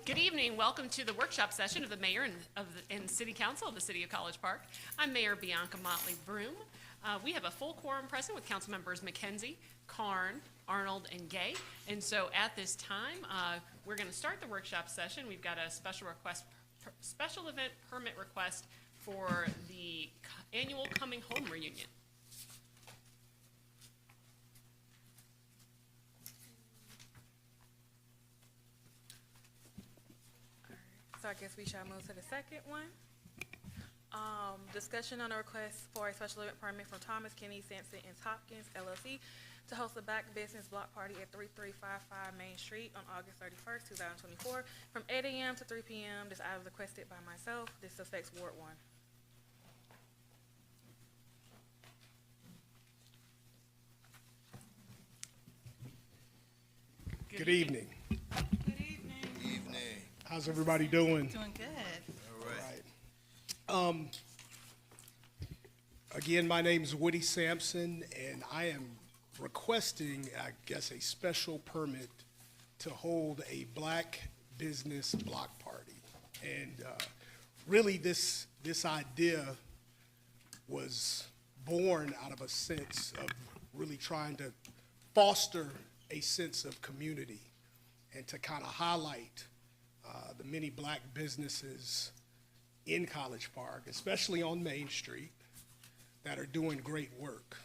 Good evening. Welcome to the workshop session of the Mayor and City Council of the City of College Park. I'm Mayor Bianca Motley Broom. We have a full quorum present with council members McKenzie, Karn, Arnold, and Gay. And so at this time, we're going to start the workshop session. We've got a special event permit request for the annual Coming Home reunion. So I guess we shall move to the second one. Discussion on a request for a special event permit from Thomas Kenny Sampson and Hopkins LLC to host a Black business block party at 3355 Main Street on August 31st, 2024, from 8 a.m. to 3 p.m. This item is requested by myself. This affects Ward 1. Good evening. Good evening. Evening. How's everybody doing? Doing good. All right. Again, my name is Woody Sampson, and I am requesting, I guess, a special permit to hold a Black business block party. And really, this idea was born out of a sense of really trying to foster a sense of community and to kind of highlight the many Black businesses in College Park, especially on Main Street, that are doing great work.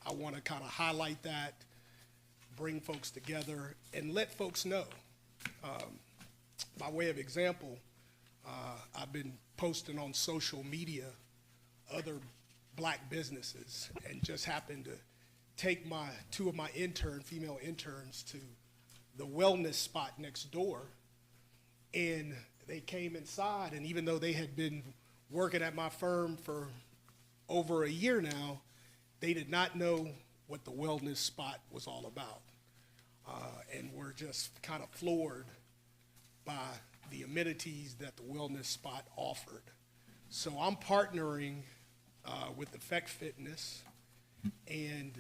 I want to kind of highlight that, bring folks together, and let folks know. By way of example, I've been posting on social media other Black businesses and just happened to take two of my female interns to the wellness spot next door, and they came inside, and even though they had been working at my firm for over a year now, they did not know what the wellness spot was all about. And were just kind of floored by the amenities that the wellness spot offered. So I'm partnering with Effect Fitness and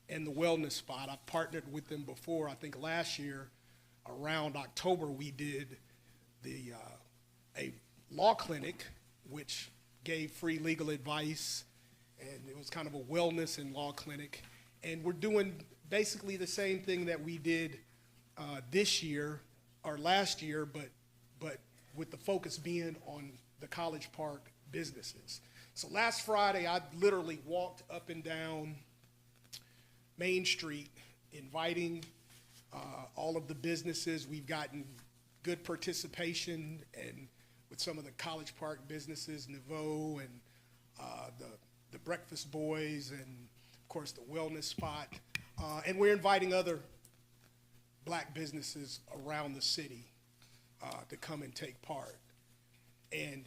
the wellness spot. I've partnered with them before. I think last year around October we did a law clinic which gave free legal advice, and it was kind of a wellness and law clinic. And we're doing basically the same thing that we did this year or last year, but with the focus being on the College Park businesses. So last Friday, I literally walked up and down Main Street inviting all of the businesses. We've gotten good participation and with some of the College Park businesses, Nouveau and the Breakfast Boys, and of course the wellness spot. And we're inviting other Black businesses around the city to come and take part. And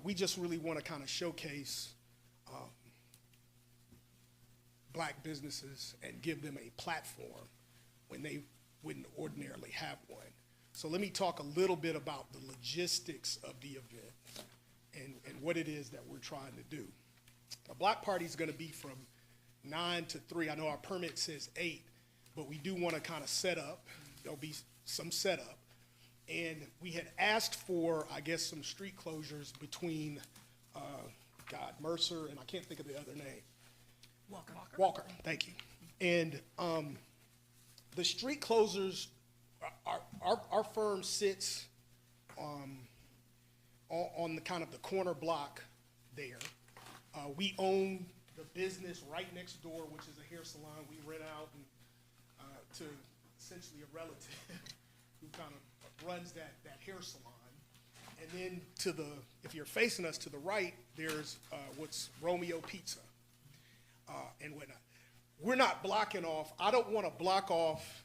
we just really want to kind of showcase Black businesses and give them a platform when they wouldn't ordinarily have one. So let me talk a little bit about the logistics of the event and what it is that we're trying to do. The block party is going to be from 9 to 3. I know our permit says 8, but we do want to kind of set up. There'll be some setup. And we had asked for, I guess, some street closures between, Mercer, and I can't think of the other name. Walker, thank you. And the street closures, our firm sits on the kind of the corner block there. We own the business right next door, which is a hair salon. We rent out to essentially a relative who kind of runs that hair salon. And then if you're facing us to the right, there's what's Romeo Pizza and whatnot. We're not blocking off. I don't want to block off.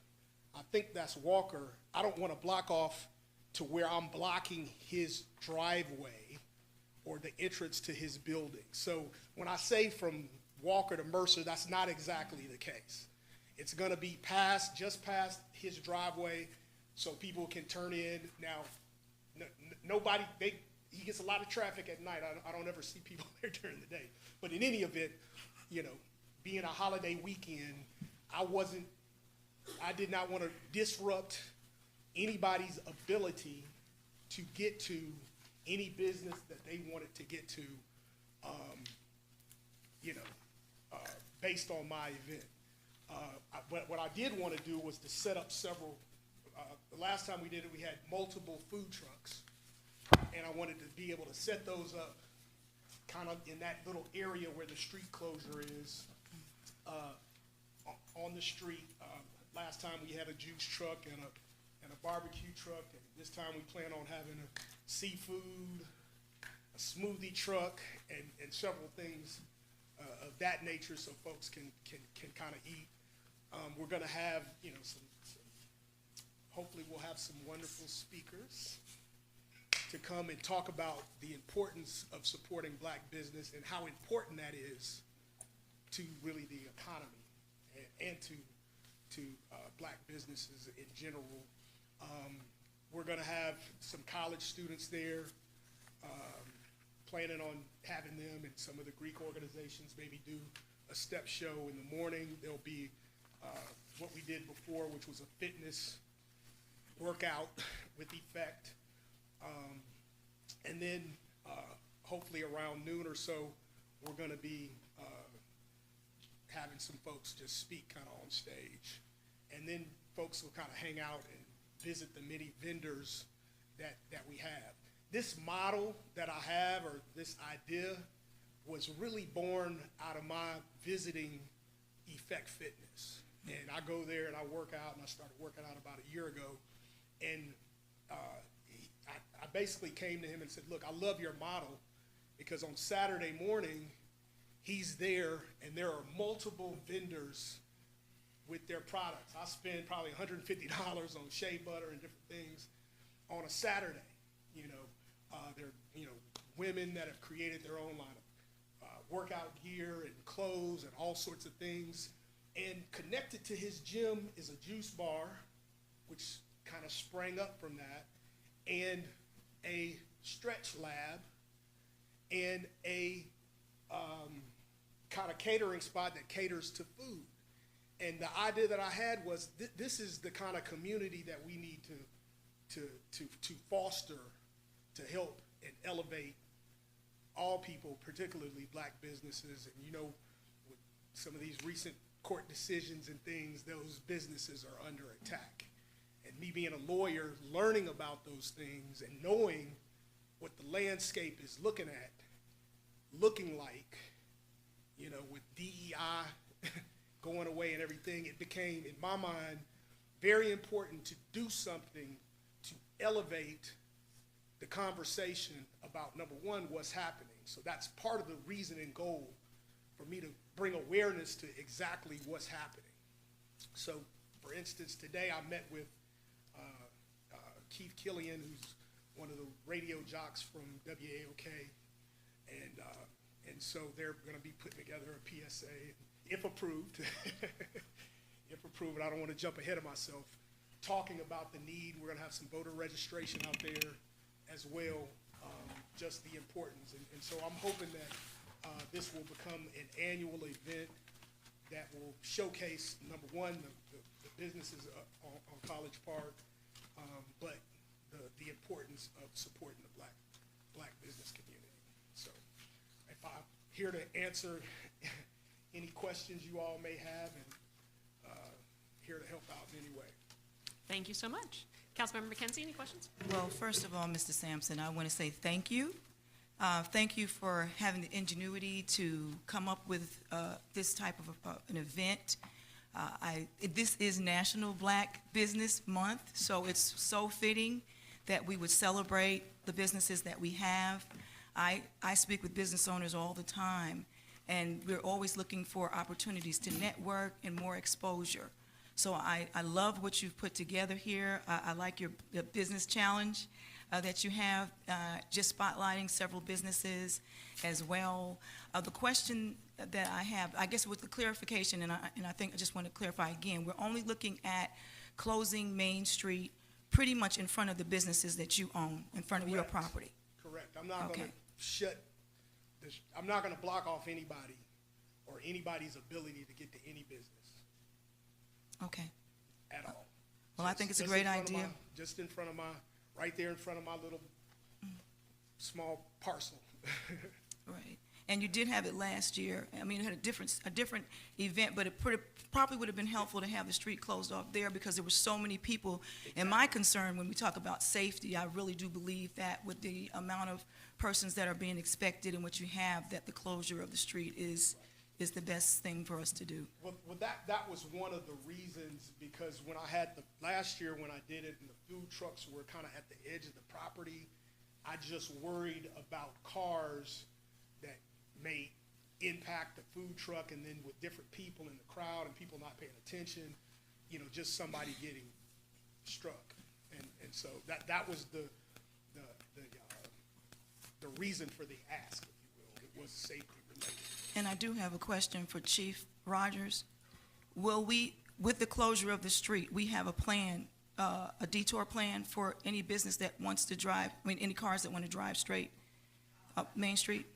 I think that's Walker. I don't want to block off to where I'm blocking his driveway or the entrance to his building. So when I say from Walker to Mercer, that's not exactly the case. It's going to be just past his driveway so people can turn in. Now, he gets a lot of traffic at night. I don't ever see people there during the day. But in any event, being a holiday weekend, I did not want to disrupt anybody's ability to get to any business that they wanted to get to, you know, based on my event. But what I did want to do was to set up several, the last time we did it, we had multiple food trucks. And I wanted to be able to set those up kind of in that little area where the street closure is, on the street. Last time we had a juice truck and a barbecue truck, and this time we plan on having a seafood, a smoothie truck, and several things of that nature, so folks can kind of eat. We're going to have, you know, hopefully we'll have some wonderful speakers to come and talk about the importance of supporting black business and how important that is to really the economy and to black businesses in general. We're going to have some college students there, planning on having them and some of the Greek organizations maybe do a step show in the morning. There'll be what we did before, which was a fitness workout with effect. And then hopefully around noon or so, we're going to be having some folks just speak kind of on stage. And then folks will kind of hang out and visit the many vendors that we have. This model that I have, or this idea, was really born out of my visiting Effect Fitness. And I go there and I work out, and I started working out about a year ago. And I basically came to him and said, look, I love your model, because on Saturday morning, he's there and there are multiple vendors with their products. I spend probably $150 on shea butter and different things on a Saturday. You know, there are, you know, women that have created their own line of workout gear and clothes and all sorts of things. And connected to his gym is a juice bar, which kind of sprang up from that, and a stretch lab, and a kind of catering spot that caters to food. And the idea that I had was this is the kind of community that we need to foster, to help and elevate all people, particularly black businesses. And you know, with some of these recent court decisions and things, those businesses are under attack. And me being a lawyer, learning about those things and knowing what the landscape is looking like, you know, with DEI going away and everything, it became, in my mind, very important to do something to elevate the conversation about, number one, what's happening. So that's part of the reason and goal for me to bring awareness to exactly what's happening. So, for instance, today I met with Keith Killian, who's one of the radio jocks from WAOK, and so they're going to be putting together a PSA, if approved, if approved, and I don't want to jump ahead of myself, talking about the need. We're going to have some voter registration out there as well, just the importance. And so I'm hoping that this will become an annual event that will showcase, number one, the businesses on College Park, but the importance of supporting the black business community. So if I'm here to answer any questions you all may have, and here to help out in any way. Thank you so much. Councilmember McKenzie, any questions? Well, first of all, Mr. Sampson, I want to say thank you. Thank you for having the ingenuity to come up with this type of an event. This is National Black Business Month, so it's so fitting that we would celebrate the businesses that we have. I speak with business owners all the time, and we're always looking for opportunities to network and more exposure. So I love what you've put together here. I like your business challenge that you have, just spotlighting several businesses as well. The question that I have, I guess with the clarification, and I think I just want to clarify again, we're only looking at closing Main Street pretty much in front of the businesses that you own, in front of your Correct. property. Correct. I'm not Okay. going to I'm not going to block off anybody or anybody's ability to get to any business Okay. at all. Well, I think it's a Just great in front of idea. just in front of right there in front of my little small parcel. Right. And you did have it last year. I mean, it had a different event, but it probably would have been helpful to have the street closed off there because there were so many people. And my concern when we talk about safety, I really do believe that with the amount of persons that are being expected and what you have, that the closure of the street is the best thing for us to do. Well, that was one of the reasons, because when I had last year when I did it and the food trucks were kind of at the edge of the property, I just worried about cars that may impact the food truck, and then with different people in the crowd and people not paying attention, just somebody getting struck. And so that was the reason for the ask, if you will. It was safety related. And I do have a question for Chief Rogers. Will we, with the closure of the street, we have a plan, a detour plan for any business that wants to drive, any cars that want to drive straight up Main Street?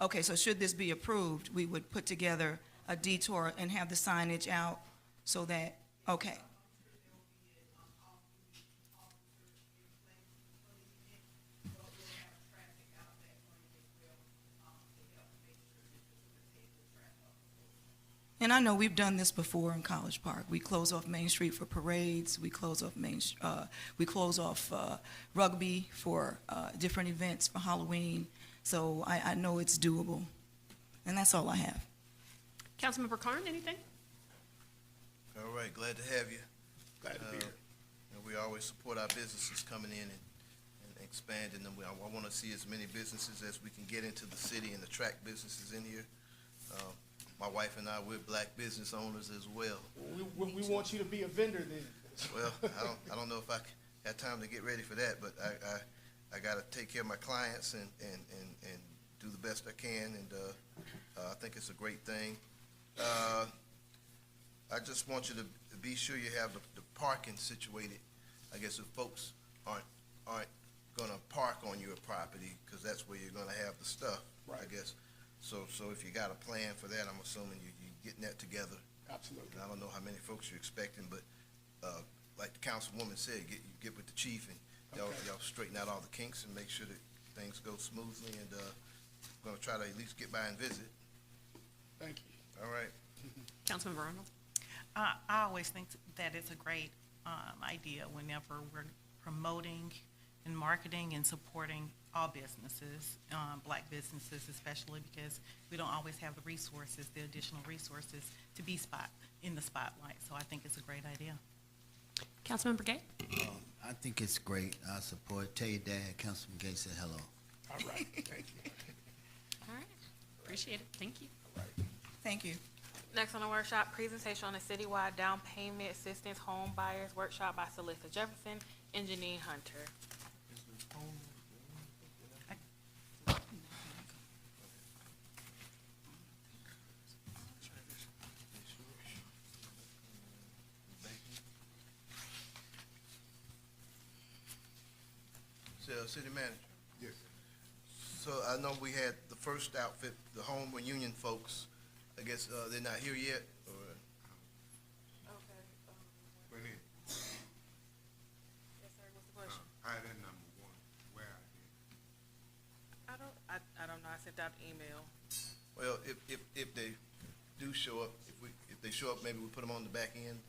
Okay, so should this be approved, we would put together a detour and have the signage out so that, okay. And I know we've done this before in College Park. We close off Main Street for parades. We close off rugby for different events for Halloween. So I know it's doable. And that's all I have. Councilmember Carn, anything? All right, glad to have you. Glad to be here. We always support our businesses coming in and expanding them. I want to see as many businesses as we can get into the city and attract businesses in here. My wife and we're black business owners as well. We want you to be a vendor then. Well, I don't know if I got time to get ready for that, but I got to take care of my clients and do the best I can, and I think it's a great thing. I just want you to be sure you have the parking situated. I guess if folks aren't gonna park on your property, because that's where you're gonna have the stuff, Right. I guess. So if you got a plan for that, I'm assuming you're getting that together. Absolutely. And I don't know how many folks you're expecting, but like the councilwoman said, you get with the chief and y'all straighten out all the kinks and make sure that things go smoothly, and I'm gonna try to at least get by and visit. Thank you. All right. Councilmember Arnold? I always think that it's a great idea whenever we're promoting and marketing and supporting all businesses, black businesses especially, because we don't always have the resources, the additional resources to be in the spotlight. So I think it's a great idea. Councilmember Gay? I think it's great. I support. Tell your dad, Councilman Gay said hello. All right. Thank you. All right. Appreciate it. Thank you. Thank you. Next on the workshop, presentation on the citywide down payment assistance home buyers workshop by Celissa Jefferson and Janine Hunter. City manager. Yes. So I know we had the first outfit, the home reunion folks. I guess they're not here yet, or? Okay. But it, Yes, sir, what's the question? item number one, where I did. I don't know, I sent out an email. Well, if they do show up, if they show up, maybe we put them on the back end.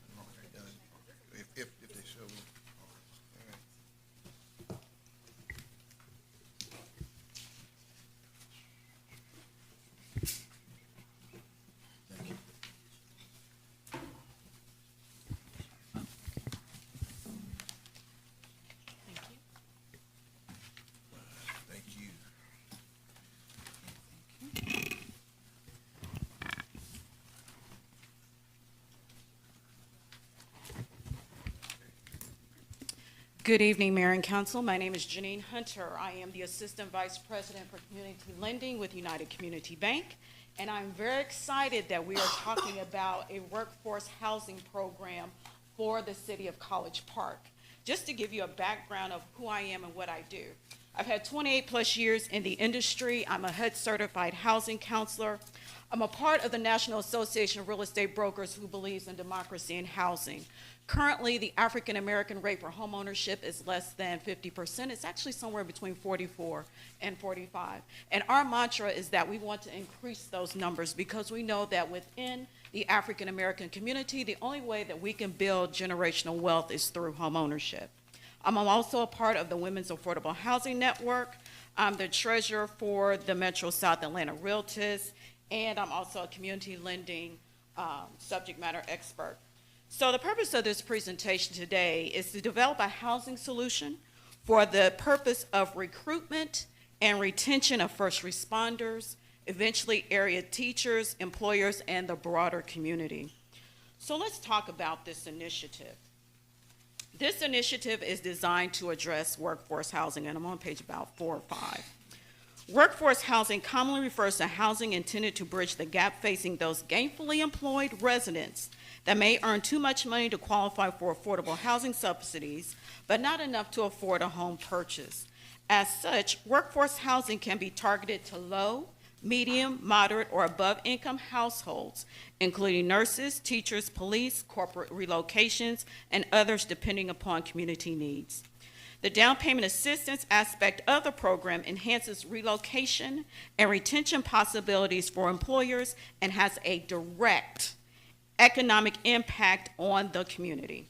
If they show up. All right. Thank you. Thank you. Thank you. Good evening, Mayor and Council. My name is Janine Hunter. I am the Assistant Vice President for Community Lending with United Community Bank, and I'm very excited that we are talking about a workforce housing program for the city of College Park. Just to give you a background of who I am and what I do. I've had 28 plus years in the industry. I'm a HUD certified housing counselor. I'm a part of the National Association of Real Estate Brokers who believes in democracy in housing. Currently, the African American rate for homeownership is less than 50%. It's actually somewhere between 44 and 45. And our mantra is that we want to increase those numbers because we know that within the African American community, the only way that we can build generational wealth is through homeownership. I'm also a part of the Women's Affordable Housing Network. I'm the treasurer for the Metro South Atlanta Realtors, and I'm also a community lending subject matter expert. So the purpose of this presentation today is to develop a housing solution for the purpose of recruitment and retention of first responders, eventually area teachers, employers, and the broader community. So let's talk about this initiative. This initiative is designed to address workforce housing, and I'm on page about 4 or 5. Workforce housing commonly refers to housing intended to bridge the gap facing those gainfully employed residents that may earn too much money to qualify for affordable housing subsidies, but not enough to afford a home purchase. As such, workforce housing can be targeted to low, medium, moderate, or above income households, including nurses, teachers, police, corporate relocations, and others depending upon community needs. The down payment assistance aspect of the program enhances relocation and retention possibilities for employers and has a direct economic impact on the community.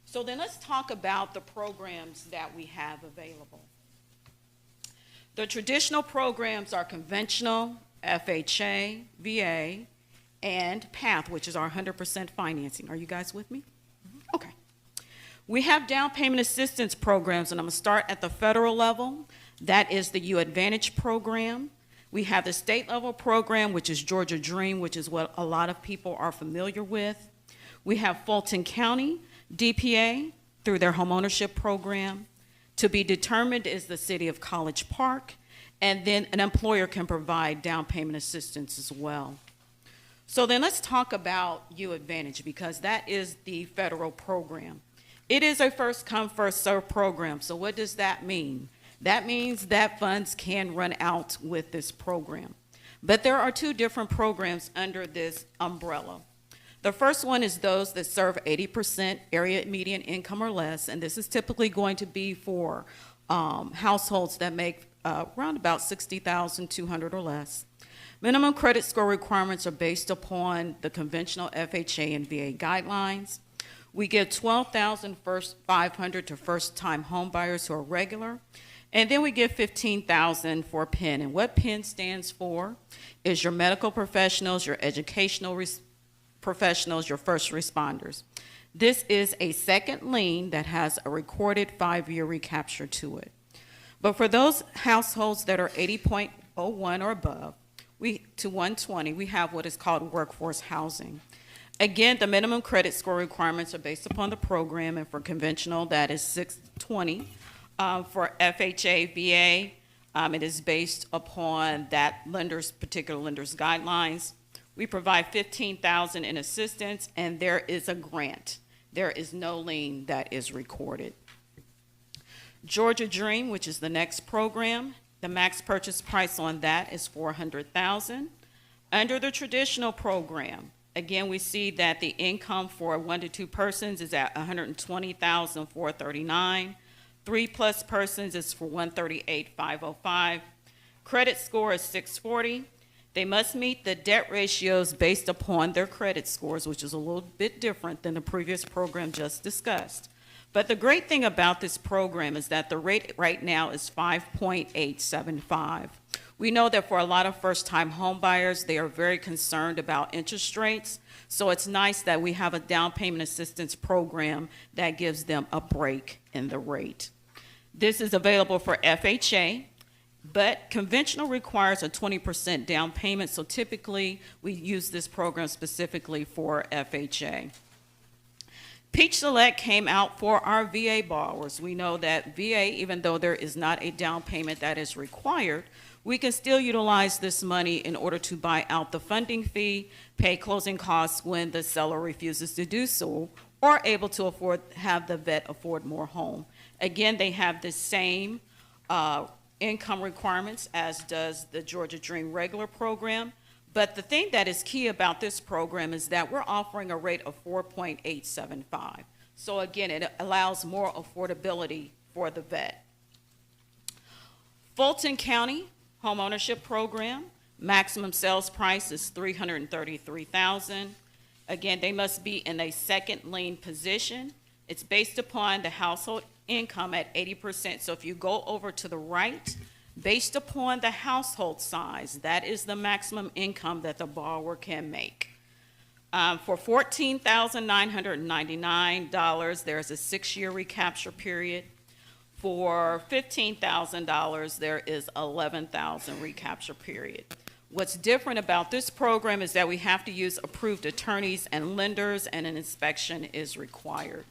So then let's talk about the programs that we have available. The traditional programs are conventional, FHA, VA, and PATH, which is our 100% financing. Are you guys with me? Okay. We have down payment assistance programs, and I'm going to start at the federal level. That is the U Advantage program. We have the state level program, which is Georgia Dream, which is what a lot of people are familiar with. We have Fulton County DPA through their homeownership program. To be determined is the city of College Park, and then an employer can provide down payment assistance as well. So then let's talk about U Advantage because that is the federal program. It is a first come, first served program. So what does that mean? That means that funds can run out with this program. But there are two different programs under this umbrella. The first one is those that serve 80% area median income or less, and this is typically going to be for households that make around about $60,200 or less. Minimum credit score requirements are based upon the conventional FHA and VA guidelines. We give $12,500 to first-time home buyers who are regular, and then we give $15,000 for PEN. And what PEN stands for is your medical professionals, your educational professionals, your first responders. This is a second lien that has a recorded 5-year recapture to it. But for those households that are 80.01 or above, to 120, we have what is called workforce housing. Again, the minimum credit score requirements are based upon the program, and for conventional, that is 620. For FHA, VA, it is based upon that particular lender's guidelines. We provide $15,000 in assistance, and there is a grant. There is no lien that is recorded. Georgia Dream, which is the next program, the max purchase price on that is $400,000. Under the traditional program, again, we see that the income for 1 to 2 persons is at $120,439. 3+ persons is for $138,505. Credit score is 640. They must meet the debt ratios based upon their credit scores, which is a little bit different than the previous program just discussed. But the great thing about this program is that the rate right now is 5.875. We know that for a lot of first-time home buyers, they are very concerned about interest rates. So it's nice that we have a down payment assistance program that gives them a break in the rate. This is available for FHA, but conventional requires a 20% down payment. So typically, we use this program specifically for FHA. Peach Select came out for our VA borrowers. We know that VA, even though there is not a down payment that is required, we can still utilize this money in order to buy out the funding fee, pay closing costs when the seller refuses to do so, or able to have the vet afford more home. Again, they have the same income requirements, as does the Georgia Dream regular program. But the thing that is key about this program is that we're offering a rate of 4.875. So again, it allows more affordability for the vet. Fulton County Homeownership Program, maximum sales price is $333,000. Again, they must be in a second lien position. It's based upon the household income at 80%. So if you go over to the right, based upon the household size, that is the maximum income that the borrower can make. For $14,999, there's a 6-year recapture period. For $15,000, there is 11,000 recapture period. What's different about this program is that we have to use approved attorneys and lenders, and an inspection is required.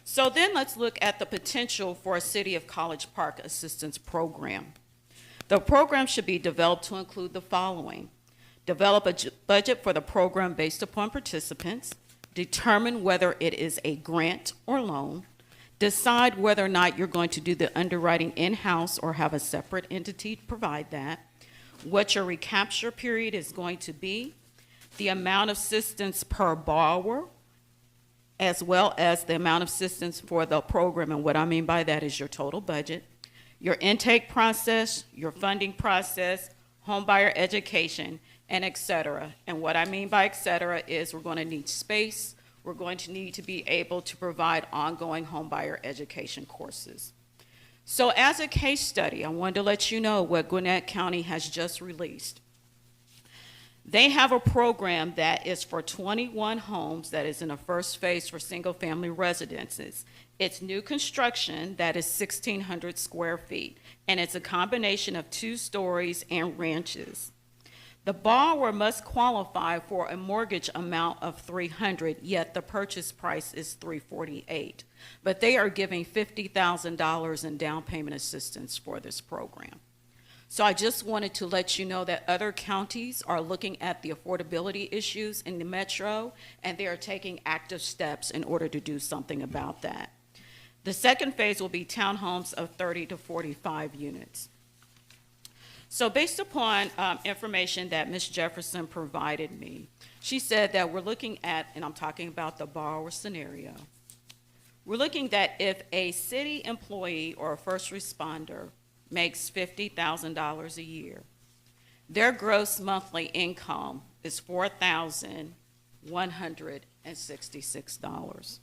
So then let's look at the potential for a City of College Park Assistance Program. The program should be developed to include the following: develop a budget for the program based upon participants, determine whether it is a grant or loan, decide whether or not you're going to do the underwriting in-house or have a separate entity provide that, what your recapture period is going to be, the amount of assistance per borrower, as well as the amount of assistance for the program. And what I mean by that is your total budget, your intake process, your funding process, homebuyer education, and et cetera. And what I mean by et cetera is we're going to need space. We're going to need to be able to provide ongoing homebuyer education courses. So as a case study, I wanted to let you know what Gwinnett County has just released. They have a program that is for 21 homes that is in a first phase for single-family residences. It's new construction that is 1,600 square feet, and it's a combination of 2 stories and ranches. The borrower must qualify for a mortgage amount of $300, yet the purchase price is $348. But they are giving $50,000 in down payment assistance for this program. So I just wanted to let you know that other counties are looking at the affordability issues in the metro, and they are taking active steps in order to do something about that. The second phase will be townhomes of 30 to 45 units. So based upon information that Ms. Jefferson provided me, she said that we're looking at, and I'm talking about the borrower scenario, we're looking that if a city employee or a first responder makes $50,000 a year, their gross monthly income is $4,166.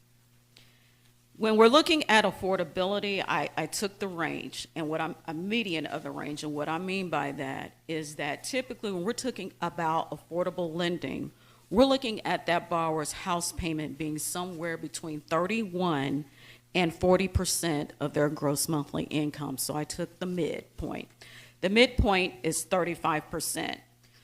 When we're looking at affordability, I took the range and a median of the range, and what I mean by that is that typically when we're talking about affordable lending, we're looking at that borrower's house payment being somewhere between 31 and 40% of their gross monthly income. So I took the midpoint. The midpoint is 35%.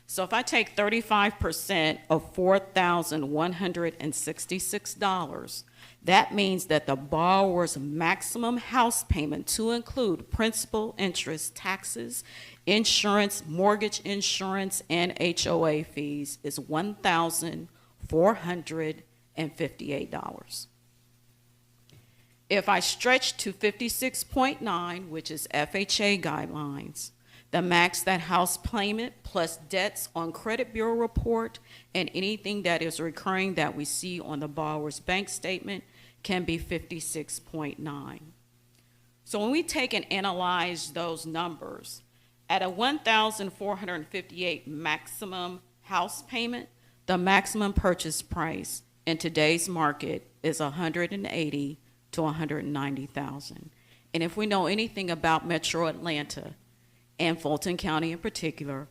So if I take 35% of $4,166, that means that the borrower's maximum house payment, to include principal, interest, taxes, insurance, mortgage insurance, and HOA fees, is $1,458. If I stretch to 56.9, which is FHA guidelines, the max that house payment plus debts on credit bureau report and anything that is recurring that we see on the borrower's bank statement can be 56.9. So when we take and analyze those numbers, at a $1,458 maximum house payment, the maximum purchase price in today's market is $180,000 to $190,000. And if we know anything about Metro Atlanta and Fulton County in particular,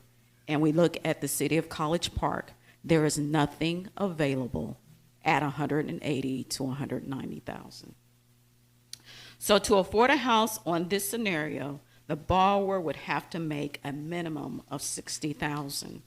and we look at the city of College Park, there is nothing available at $180,000 to $190,000. So to afford a house on this scenario, the borrower would have to make a minimum of $60,000.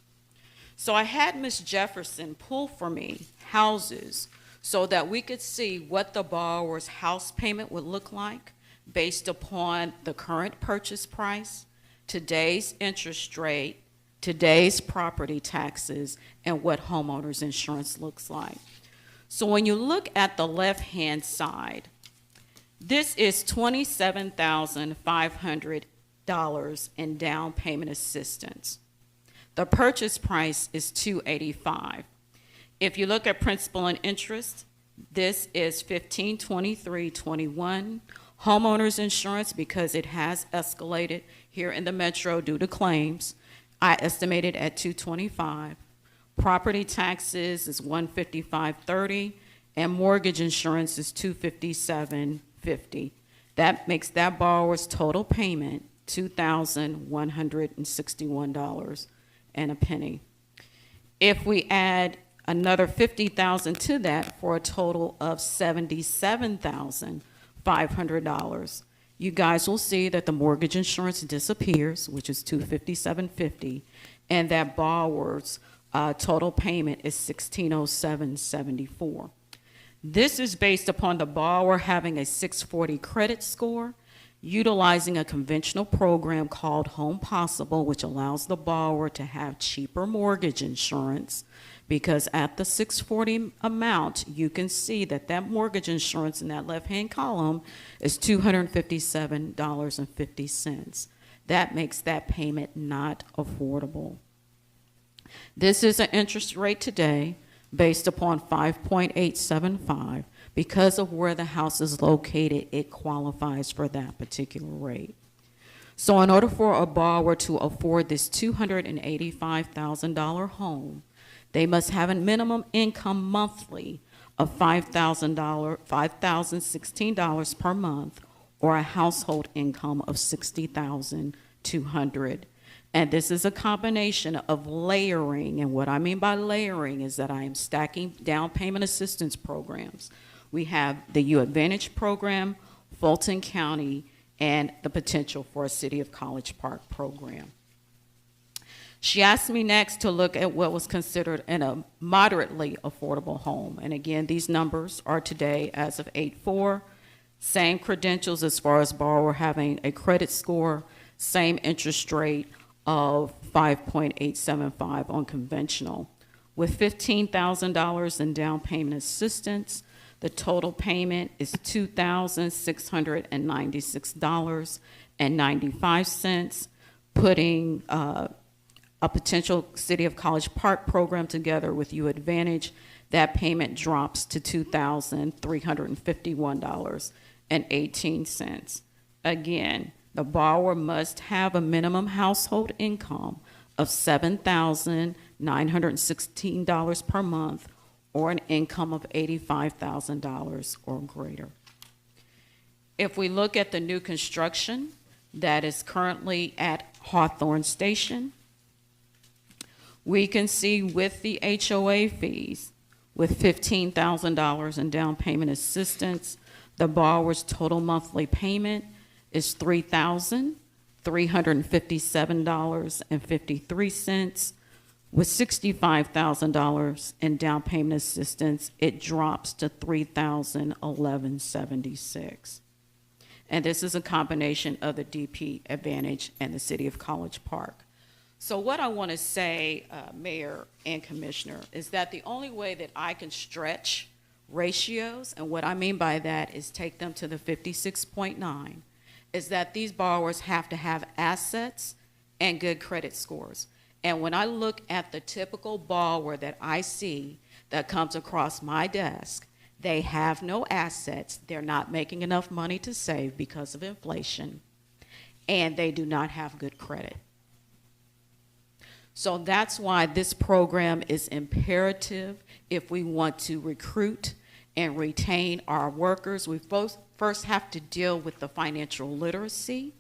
So I had Ms. Jefferson pull for me houses so that we could see what the borrower's house payment would look like based upon the current purchase price, today's interest rate, today's property taxes, and what homeowners insurance looks like. So when you look at the left-hand side, This is $27,500 in down payment assistance. The purchase price is $285. If you look at principal and interest, this is $1523.21. Homeowners insurance, because it has escalated here in the metro due to claims, I estimated at $225. Property taxes is $155.30, and mortgage insurance is $257.50. That makes that borrower's total payment $2,161 and a penny. If we add another $50,000 to that for a total of $77,500, you guys will see that the mortgage insurance disappears, which is $257.50, and that borrower's total payment is $1,607.74. This is based upon the borrower having a 640 credit score, utilizing a conventional program called Home Possible, which allows the borrower to have cheaper mortgage insurance, because at the 640 amount, you can see that that mortgage insurance in that left-hand column is $257.50. That makes that payment not affordable. This is an interest rate today based upon 5.875. Because of where the house is located, it qualifies for that particular rate. So in order for a borrower to afford this $285,000 home, they must have a minimum income monthly of $5,016 per month, or a household income of $60,200. And this is a combination of layering, and what I mean by layering is that I am stacking down payment assistance programs. We have the U Advantage program, Fulton County, and the potential for a City of College Park program. She asked me next to look at what was considered a moderately affordable home. And again, these numbers are today as of 8/4. Same credentials as far as borrower having a credit score, same interest rate of 5.875 on conventional. With $15,000 in down payment assistance, the total payment is $2,696.95, putting a potential City of College Park program together with U Advantage. That payment drops to $2,351.18. Again, the borrower must have a minimum household income of $7,916 per month, or an income of $85,000 or greater. If we look at the new construction that is currently at Hawthorne Station, we can see with the HOA fees, with $15,000 in down payment assistance, the borrower's total monthly payment is $3,357.53. With $65,000 in down payment assistance, it drops to $3,011.76. And this is a combination of the DP Advantage and the City of College Park. So what I want to say, Mayor and Commissioner, is that the only way that I can stretch ratios, and what I mean by that is take them to the 56.9, is that these borrowers have to have assets and good credit scores. And when I look at the typical borrower that I see that comes across my desk, they have no assets, they're not making enough money to save because of inflation, and they do not have good credit. So that's why this program is imperative if we want to recruit and retain our workers. We first have to deal with the financial literacy,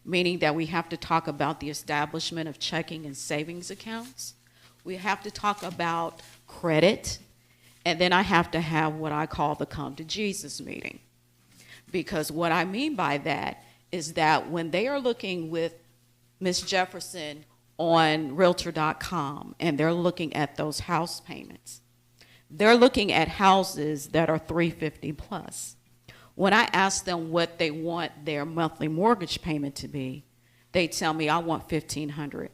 meaning that we have to talk about the establishment of checking and savings accounts. We have to talk about credit, and then I have to have what I call the come to Jesus meeting. Because what I mean by that is that when they are looking with Ms. Jefferson on Realtor.com and they're looking at those house payments, they're looking at houses that are $350 plus. When I ask them what they want their monthly mortgage payment to be, they tell me, I want $1,500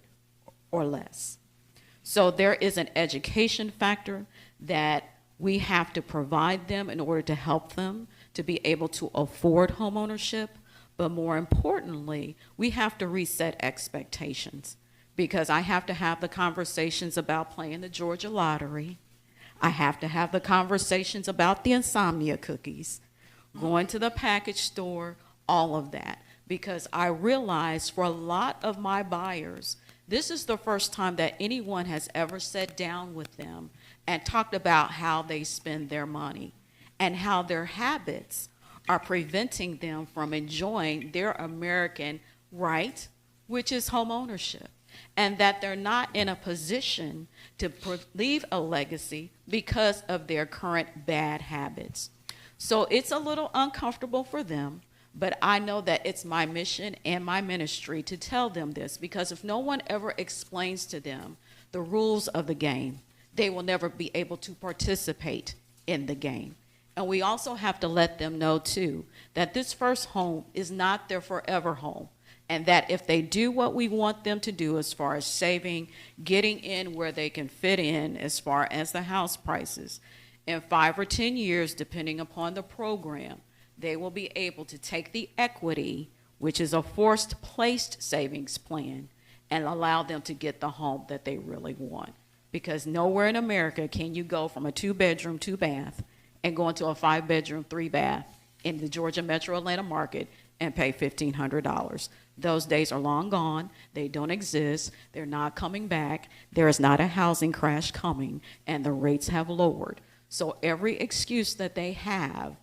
or less. So there is an education factor that we have to provide them in order to help them to be able to afford homeownership. But more importantly, we have to reset expectations, because I have to have the conversations about playing the Georgia lottery. I have to have the conversations about the insomnia cookies, going to the package store, all of that. Because I realize for a lot of my buyers, this is the first time that anyone has ever sat down with them and talked about how they spend their money and how their habits are preventing them from enjoying their American right, which is home ownership, and that they're not in a position to leave a legacy because of their current bad habits. So it's a little uncomfortable for them, but I know that it's my mission and my ministry to tell them this, because if no one ever explains to them the rules of the game, they will never be able to participate in the game. And we also have to let them know, too, that this first home is not their forever home, and that if they do what we want them to do as far as saving, getting in where they can fit in as far as the house prices, in 5 or 10 years, depending upon the program, they will be able to take the equity, which is a forced placed savings plan, and allow them to get the home that they really want. Because nowhere in America can you go from a 2-bedroom, 2-bath and go into a 5-bedroom, 3-bath in the Georgia metro Atlanta market and pay $1,500. Those days are long gone. They don't exist. They're not coming back. There is not a housing crash coming, and the rates have lowered. So every excuse that they have,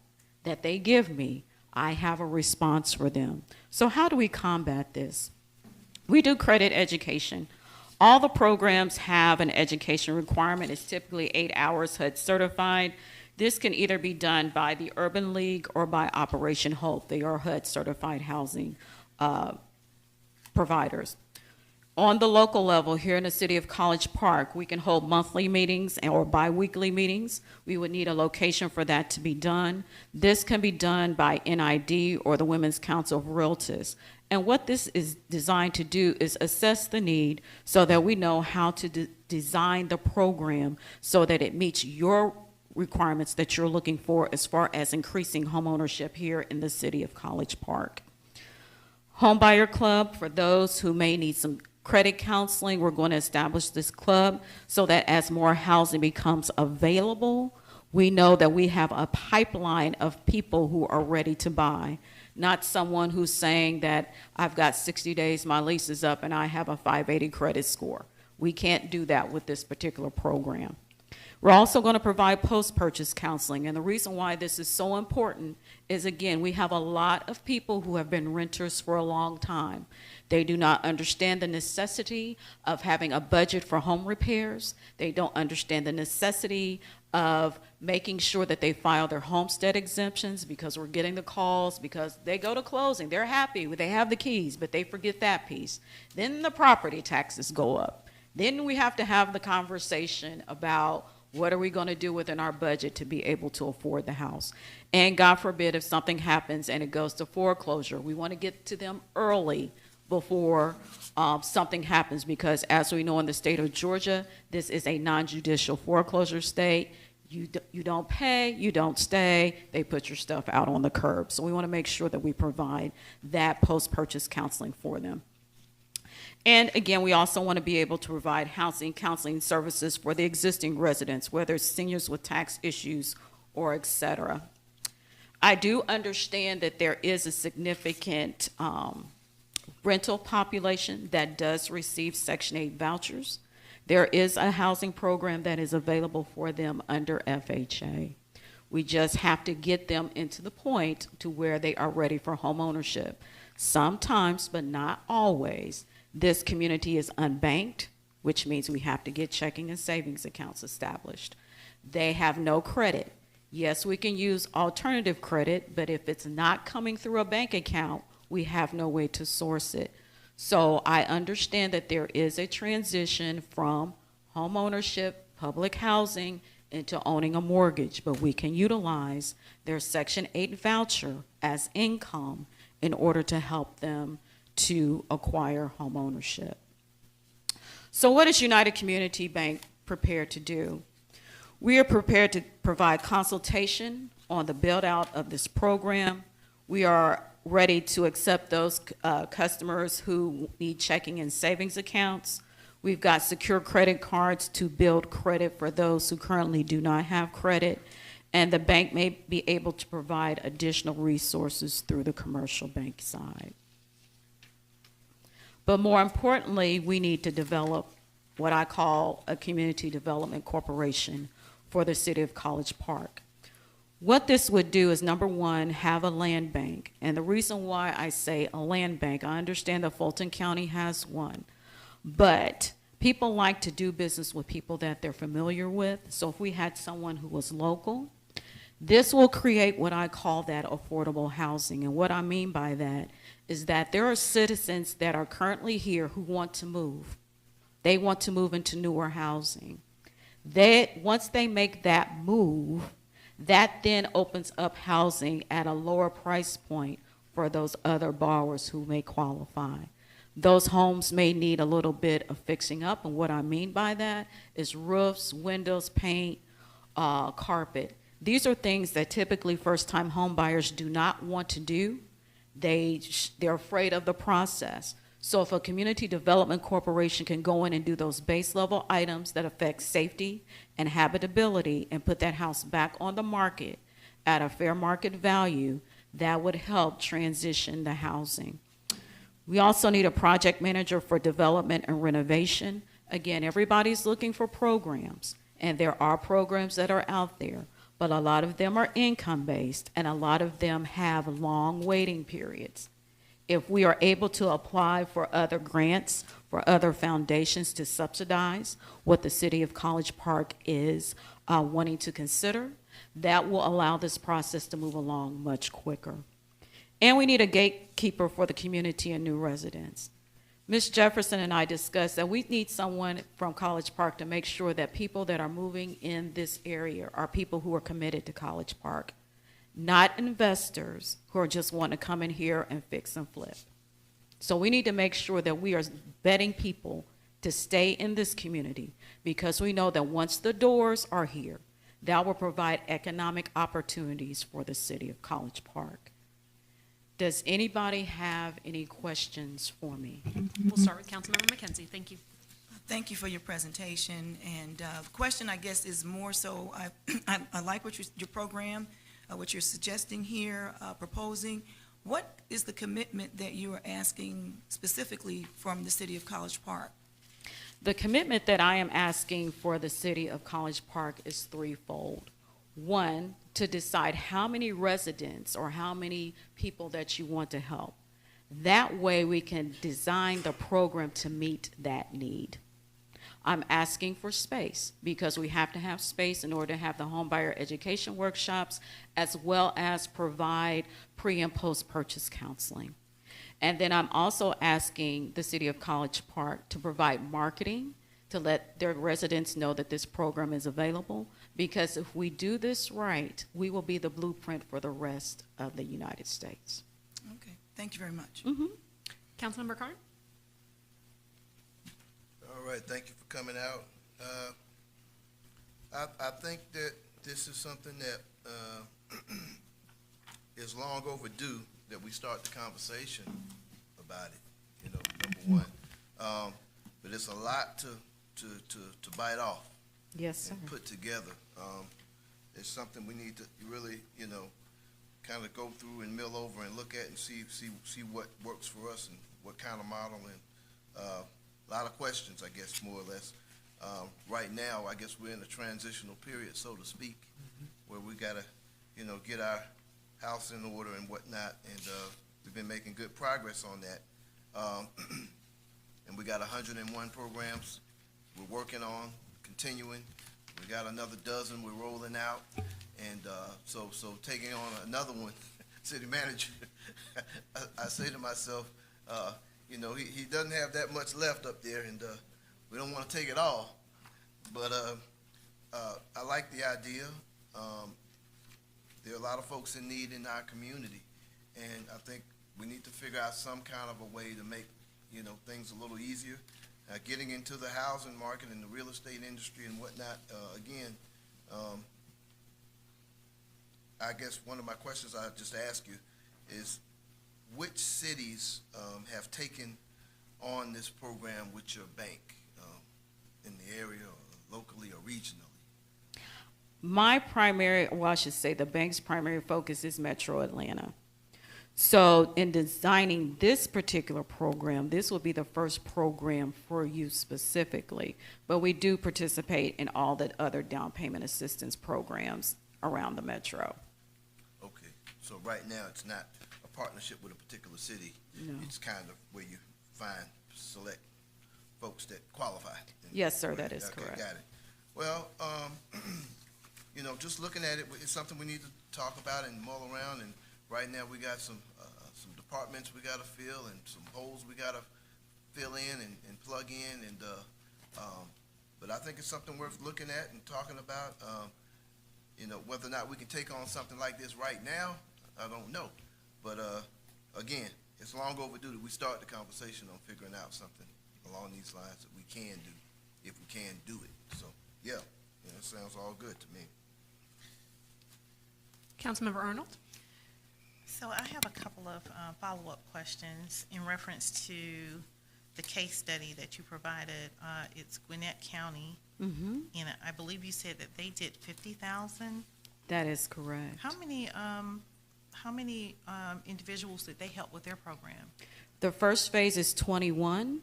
that they give me, I have a response for them. So how do we combat this? We do credit education. All the programs have an education requirement. It's typically 8 hours HUD certified. This can either be done by the Urban League or by Operation Hope. They are HUD certified housing providers. On the local level here in the city of College Park, we can hold monthly meetings or biweekly meetings. We would need a location for that to be done. This can be done by NID or the Women's Council of Realtors. And what this is designed to do is assess the need so that we know how to design the program so that it meets your requirements that you're looking for as far as increasing homeownership here in the city of College Park. Homebuyer Club, for those who may need some credit counseling, we're going to establish this club so that as more housing becomes available, we know that we have a pipeline of people who are ready to buy, not someone who's saying that I've got 60 days, my lease is up, and I have a 580 credit score. We can't do that with this particular program. We're also going to provide post-purchase counseling, and the reason why this is so important is, again, we have a lot of people who have been renters for a long time. They do not understand the necessity of having a budget for home repairs. They don't understand the necessity of making sure that they file their homestead exemptions, because we're getting the calls because they go to closing. They're happy, they have the keys, but they forget that piece. Then the property taxes go up. Then we have to have the conversation about what are we going to do within our budget to be able to afford the house. And God forbid if something happens and it goes to foreclosure, we want to get to them early before something happens, because as we know in the state of Georgia, this is a non-judicial foreclosure state. You don't pay, you don't stay, they put your stuff out on the curb. So we want to make sure that we provide that post-purchase counseling for them. And again, we also want to be able to provide housing counseling services for the existing residents, whether it's seniors with tax issues or et cetera. I do understand that there is a significant rental population that does receive Section 8 vouchers. There is a housing program that is available for them under FHA. We just have to get them into the point to where they are ready for home ownership. Sometimes, but not always, this community is unbanked, which means we have to get checking and savings accounts established. They have no credit. Yes, we can use alternative credit, but if it's not coming through a bank account, we have no way to source it. So I understand that there is a transition from home ownership, public housing, into owning a mortgage, but we can utilize their Section 8 voucher as income in order to help them to acquire home ownership. So what is United Community Bank prepared to do? We are prepared to provide consultation on the build-out of this program. We are ready to accept those customers who need checking and savings accounts. We've got secure credit cards to build credit for those who currently do not have credit. And the bank may be able to provide additional resources through the commercial bank side. But more importantly, we need to develop what I call a community development corporation for the city of College Park. What this would do is, number one, have a land bank. And the reason why I say a land bank, I understand that Fulton County has one, but people like to do business with people that they're familiar with. So if we had someone who was local, this will create what I call that affordable housing. And what I mean by that is that there are citizens that are currently here who want to move. They want to move into newer housing. Once they make that move, that then opens up housing at a lower price point for those other borrowers who may qualify. Those homes may need a little bit of fixing up, and what I mean by that is roofs, windows, paint, carpet. These are things that typically first-time home buyers do not want to do. They're afraid of the process. So if a community development corporation can go in and do those base level items that affect safety and habitability and put that house back on the market at a fair market value, that would help transition the housing. We also need a project manager for development and renovation. Again, everybody's looking for programs, and there are programs that are out there, but a lot of them are income-based, and a lot of them have long waiting periods. If we are able to apply for other grants, for other foundations to subsidize what the city of College Park is wanting to consider, that will allow this process to move along much quicker. And we need a gatekeeper for the community and new residents. Ms. Jefferson and I discussed that we need someone from College Park to make sure that people that are moving in this area are people who are committed to College Park, not investors who are just want to come in here and fix and flip. So we need to make sure that we are vetting people to stay in this community, because we know that once the doors are here, that will provide economic opportunities for the city of College Park. Does anybody have any questions for me? We'll start with Councilmember McKenzie. Thank you. Thank you for your presentation. And the question, I guess, is more so, I like what your program, what you're suggesting here, proposing. What is the commitment that you are asking specifically from the city of College Park? The commitment that I am asking for the city of College Park is threefold. One, to decide how many residents or how many people that you want to help. That way we can design the program to meet that need. I'm asking for space, because we have to have space in order to have the homebuyer education workshops, as well as provide pre- and post-purchase counseling. And then I'm also asking the city of College Park to provide marketing to let their residents know that this program is available, because if we do this right, we will be the blueprint for the rest of the United States. Okay, thank you very much. Councilmember Carn? All right, thank you for coming out. I think that this is something that is long overdue, that we start the conversation about it, number one. But it's a lot to bite off Yes, sir. and put together. It's something we need to really, kind of go through and mill over and look at and see what works for us and what kind of model, and a lot of questions, I guess, more or less. Right now, I guess we're in a transitional period, so to speak, where we gotta, get our house in order and whatnot, and we've been making good progress on that. And we got 101 programs we're working on, continuing. We got another dozen we're rolling out, and so taking on another one, city manager, I say to myself, he doesn't have that much left up there, and we don't want to take it all. But I like the idea. There are a lot of folks in need in our community, and I think we need to figure out some kind of a way to make things a little easier. Getting into the housing market and the real estate industry and whatnot, again, I guess one of my questions I just ask you is, which cities have taken on this program with your bank in the area, or locally or regionally? My primary, well, I should say the bank's primary focus is Metro Atlanta. So in designing this particular program, this will be the first program for you specifically. But we do participate in all the other down payment assistance programs around the Metro. Okay, so right now, it's not a partnership with a particular city. No. It's kind of where you select folks that qualify. Yes, sir, that is Okay, correct. got it. Well, you know, just looking at it, it's something we need to talk about and mull around, and right now, we got some departments we gotta fill and some holes we gotta fill in and plug in, and, but I think it's something worth looking at and talking about. You know, whether or not we can take on something like this right now, I don't know. But, again, it's long overdue that we start the conversation on figuring out something along these lines that we can do, if we can do it. So, yeah, it sounds all good to me. Councilmember Arnold? So I have a couple of follow-up questions in reference to the case study that you provided. It's Gwinnett County, Mm-hmm. and I believe you said that they did 50,000. That is correct. How many individuals did they help with their program? The first phase is 21,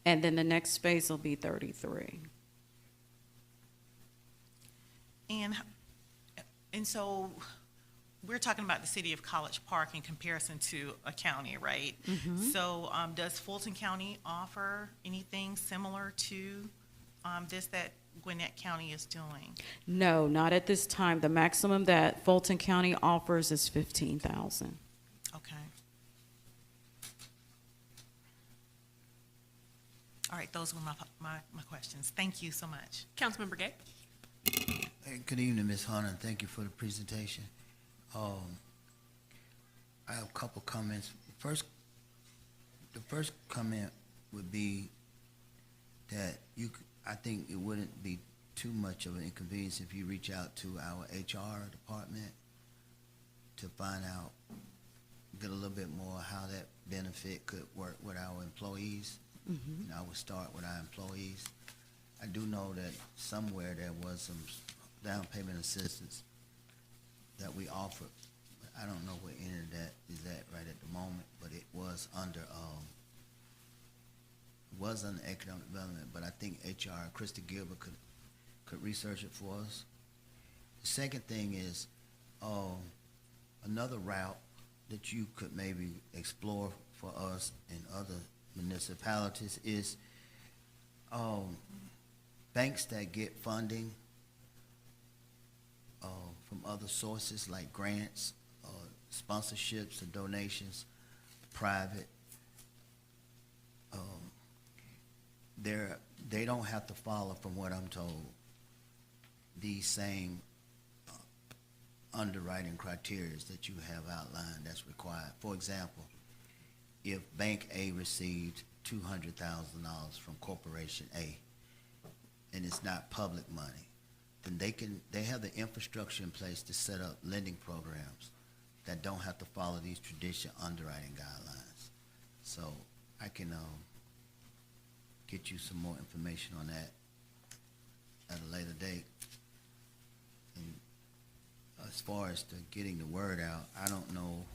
and then the next phase will be 33. And so we're talking about the city of College Park in comparison to a county, right? So does Fulton County offer anything similar to this that Gwinnett County is doing? No, not at this time. The maximum that Fulton County offers is 15,000. Okay. All right, those were my questions. Thank you so much. Councilmember Gay? Hey, good evening, Ms. Hunter, and thank you for the presentation. I have a couple comments. The first comment would be that I think it wouldn't be too much of an inconvenience if you reach out to our HR department to find out, get a little bit more how that benefit could work with our employees. And I would start with our employees. I do know that somewhere there was some down payment assistance that we offered. I don't know where any of that is at right at the moment, but it was under economic development, but I think HR, Krista Gilbert could research it for us. The second thing is, another route that you could maybe explore for us in other municipalities is, banks that get funding from other sources like grants, sponsorships or donations, private. They don't have to follow, from what I'm told, these same underwriting criteria that you have outlined that's required. For example, if Bank A received $200,000 from Corporation A, and it's not public money, then they have the infrastructure in place to set up lending programs that don't have to follow these traditional underwriting guidelines. So I can get you some more information on that at a later date. And as far as getting the word out, I don't know,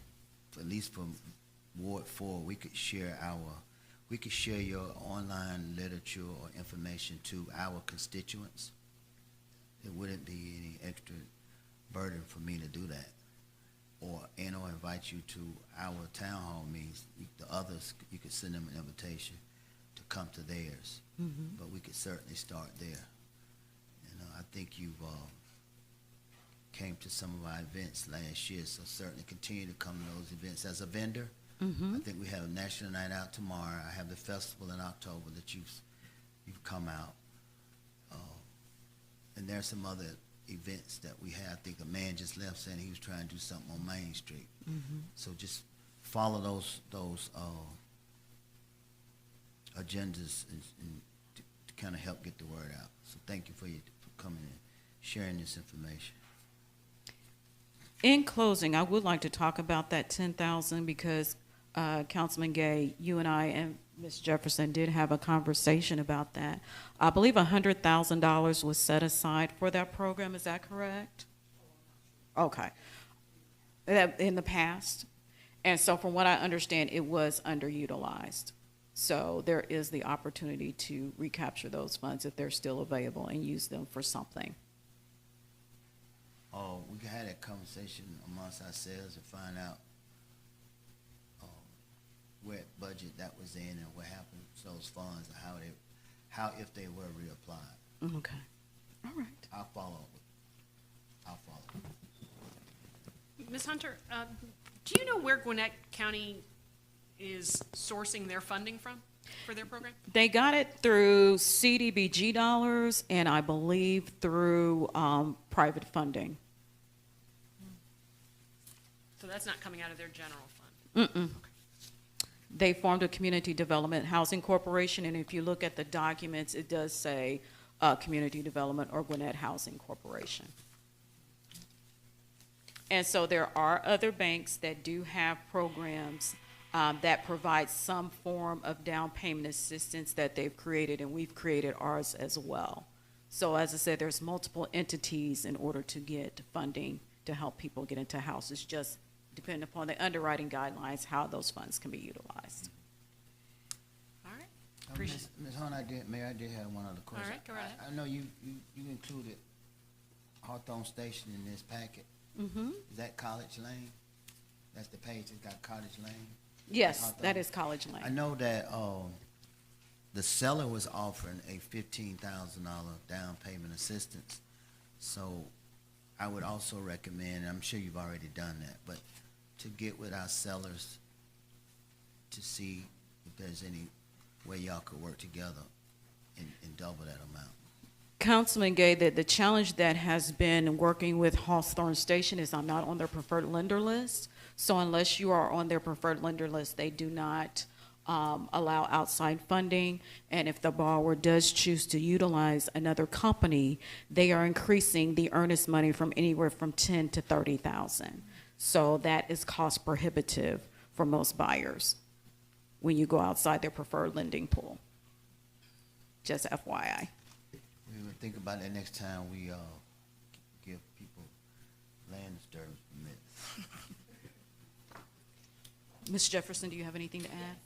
at least from Ward 4, we could share your online literature or information to our constituents. It wouldn't be any extra burden for me to do that. Or invite you to our town hall meetings. The others, you could send them an invitation to come to theirs. But we could certainly start there. I think you've came to some of our events last year, so certainly continue to come to those events. As a vendor, I think we have a National Night Out tomorrow. I have the festival in October that you've come out. And there's some other events that we have. I think a man just left saying he was trying to do something on Main Street. So just follow those agendas and to kind of help get the word out. So thank you for coming and sharing this information. In closing, I would like to talk about that 10,000 because Councilman Gay, you and I and Ms. Jefferson did have a conversation about that. I believe $100,000 was set aside for that program. Is that correct? Okay. That in the past, and so from what I understand, it was underutilized. So there is the opportunity to recapture those funds if they're still available and use them for something. We had that conversation amongst ourselves and find out what budget that was in and what happened to those funds and how if they were reapplied. Okay. All right. I'll follow up. I'll follow up. Ms. Hunter, do you know where Gwinnett County is sourcing their funding from for their program? They got it through CDBG dollars and I believe through private funding. So that's not coming out of their general fund? Mm-mm. They formed a community development housing corporation, and if you look at the documents, it does say community development or Gwinnett Housing Corporation. And so there are other banks that do have programs that provide some form of down payment assistance that they've created, and we've created ours as well. So as I said, there's multiple entities in order to get funding to help people get into houses, just depending upon the underwriting guidelines, how those funds can be utilized. All right. Appreciate Ms. Hunt, Mayor, I did have one other question. right, go right ahead. I know you included Hawthorne Station in this packet. Mm-hmm. Is that College Lane? That's the page that's got College Lane? Yes, Hawthorne. that is College I Lane. know that the seller was offering a $15,000 down payment assistance. So I would also recommend, and I'm sure you've already done that, but to get with our sellers to see if there's any way y'all could work together and double that amount. Councilman Gay, the challenge that has been working with Hawthorne Station is I'm not on their preferred lender list. So unless you are on their preferred lender list, they do not allow outside funding. And if the borrower does choose to utilize another company, they are increasing the earnest money from anywhere from 10 to 30,000. So that is cost prohibitive for most buyers when you go outside their preferred lending pool. Just FYI. We would think about that next time we give people land disturbance permits. Ms. Jefferson, do you have anything to add?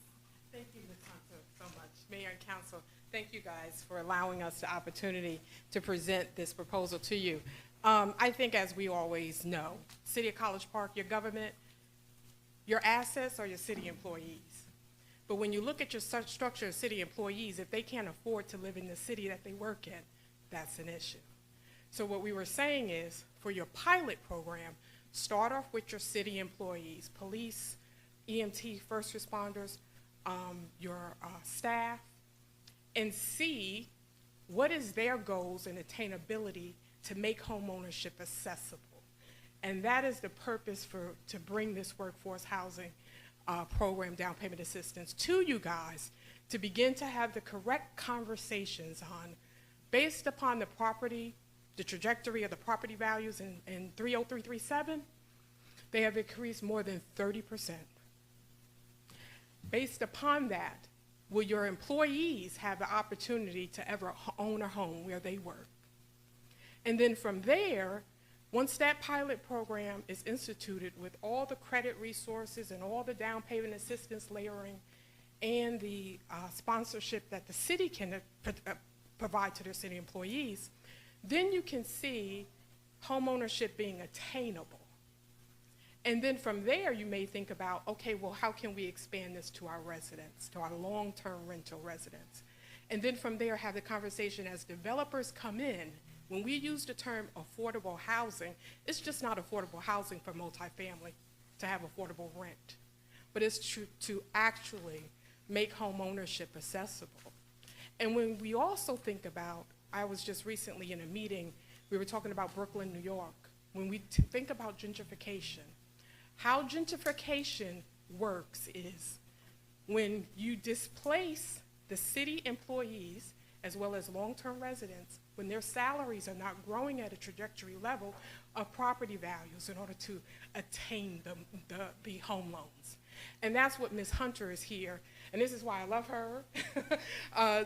Thank you, Ms. Hunter, so much. Mayor and council, thank you guys for allowing us the opportunity to present this proposal to you. I think as we always know, City of College Park, your government, your assets are your city employees. But when you look at your structure of city employees, if they can't afford to live in the city that they work in, that's an issue. So what we were saying is, for your pilot program, start off with your city employees, police, EMT, first responders, your staff, and see what is their goals and attainability to make homeownership accessible. And that is the purpose to bring this workforce housing program down payment assistance to you guys, to begin to have the correct conversations on, based upon the property, the trajectory of the property values in 30337, they have increased more than 30%. Based upon that, will your employees have the opportunity to ever own a home where they work? And then from there, once that pilot program is instituted with all the credit resources and all the down payment assistance layering and the sponsorship that the city can provide to their city employees, then you can see homeownership being attainable. And then from there, you may think about, okay, well, how can we expand this to our residents, to our long-term rental residents? And then from there, have the conversation as developers come in. When we use the term affordable housing, it's just not affordable housing for multifamily to have affordable rent, but it's to actually make home ownership accessible. And when we also think about, I was just recently in a meeting, we were talking about Brooklyn, New York. When we think about gentrification, how gentrification works is when you displace the city employees as well as long-term residents, when their salaries are not growing at a trajectory level of property values in order to attain the home loans. And that's what Ms. Hunter is here, and this is why I love her.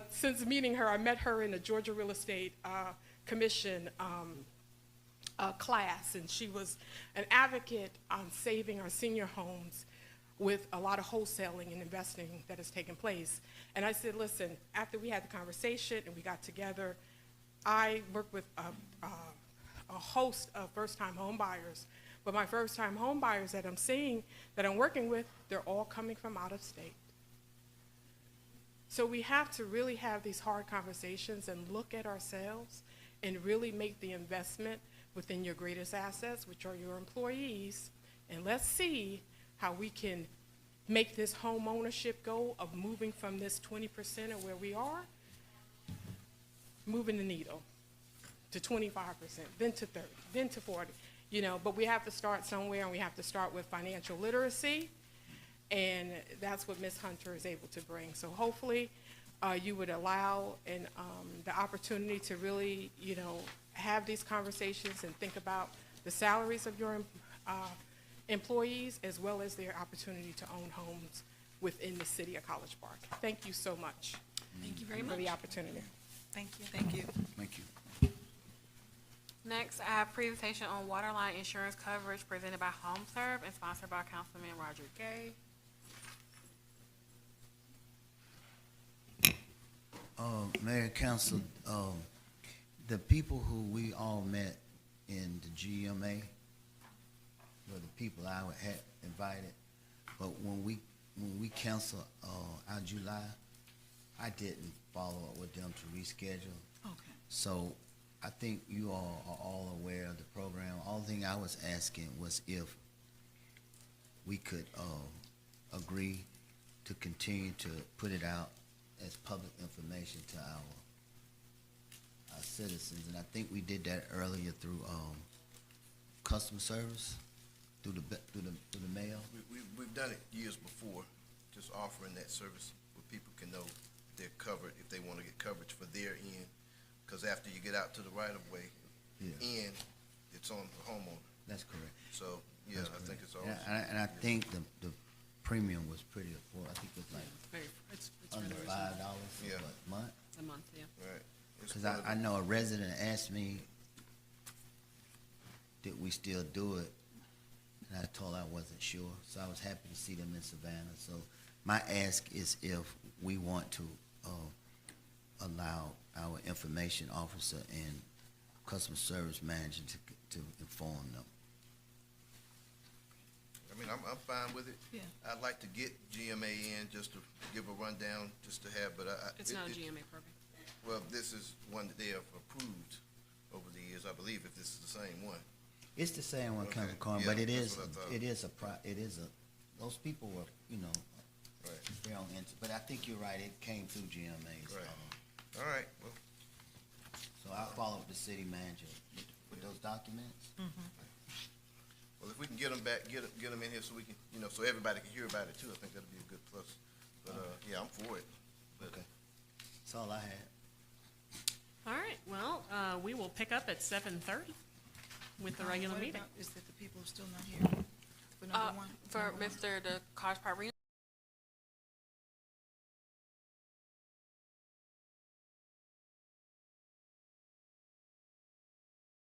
Since meeting her, I met her in the Georgia Real Estate Commission class, and she was an advocate on saving our senior homes with a lot of wholesaling and investing that has taken place. And I said, listen, after we had the conversation and we got together, I work with a host of first-time home buyers, but my first-time home buyers that I'm seeing, that I'm working with, they're all coming from out of state. So we have to really have these hard conversations and look at ourselves and really make the investment within your greatest assets, which are your employees, and let's see how we can make this home ownership goal of moving from this 20% of where we are, moving the needle to 25%, then to 30, then to 40, you know, but we have to start somewhere, and we have to start with financial literacy, and that's what Ms. Hunter is able to bring. So hopefully you would allow the opportunity to really, you know, have these conversations and think about the salaries of your employees, as well as their opportunity to own homes within the city of College Park. Thank you so much. Thank you very For much. the opportunity. Thank you. Thank you. Thank you. Next, I have presentation on Waterline insurance coverage presented by HomeServe and sponsored by Councilman Roger Gay. Mayor and Council, the people who we all met in the GMA were the people I had invited, but when we canceled our July, I didn't follow up with them to reschedule. Okay. So I think you all are all aware of the program. All thing I was asking was if we could agree to continue to put it out as public information to our citizens, and I think we did that earlier through customer service, through the mail. We've done it years before, just offering that service where people can know they're covered if they want to get coverage for their end. Because after you get out to the right-of-way Yeah. end, it's on the homeowner. That's correct. So, yeah, That's I correct. think it's always. And I think the premium was pretty affordable. I think it was like It's under really $5 reasonable. a Yeah. month. A month, yeah. Right. It's Because one of I the- know a resident asked me, did we still do it? And I told her I wasn't sure, so I was happy to see them in Savannah. So my ask is if we want to allow our information officer and customer service manager to inform them. I mean, I'm fine with it. Yeah. I'd like to get GMA in just to give a rundown, just to have, but It's not a GMA program. Well, this is one that they have approved over the years, I believe, if this is the same one. It's the same one, Okay. Councilman Carter, Yeah, but that's what I thought. it is a, those people were, you know, Right. they're on, but I think you're right, it came through GMA's. Right. All right, well, So I'll follow up with the city manager with those documents. well, if we can get them back, get them in here so we can, you know, so everybody can hear about it too, I think that'd be a good plus. But, yeah, I'm for it. But, Okay. That's all I had. All right, well, we will pick up at 7:30 with the regular What meeting. about- Is that the people are still not here for number one? For Number one? the College Park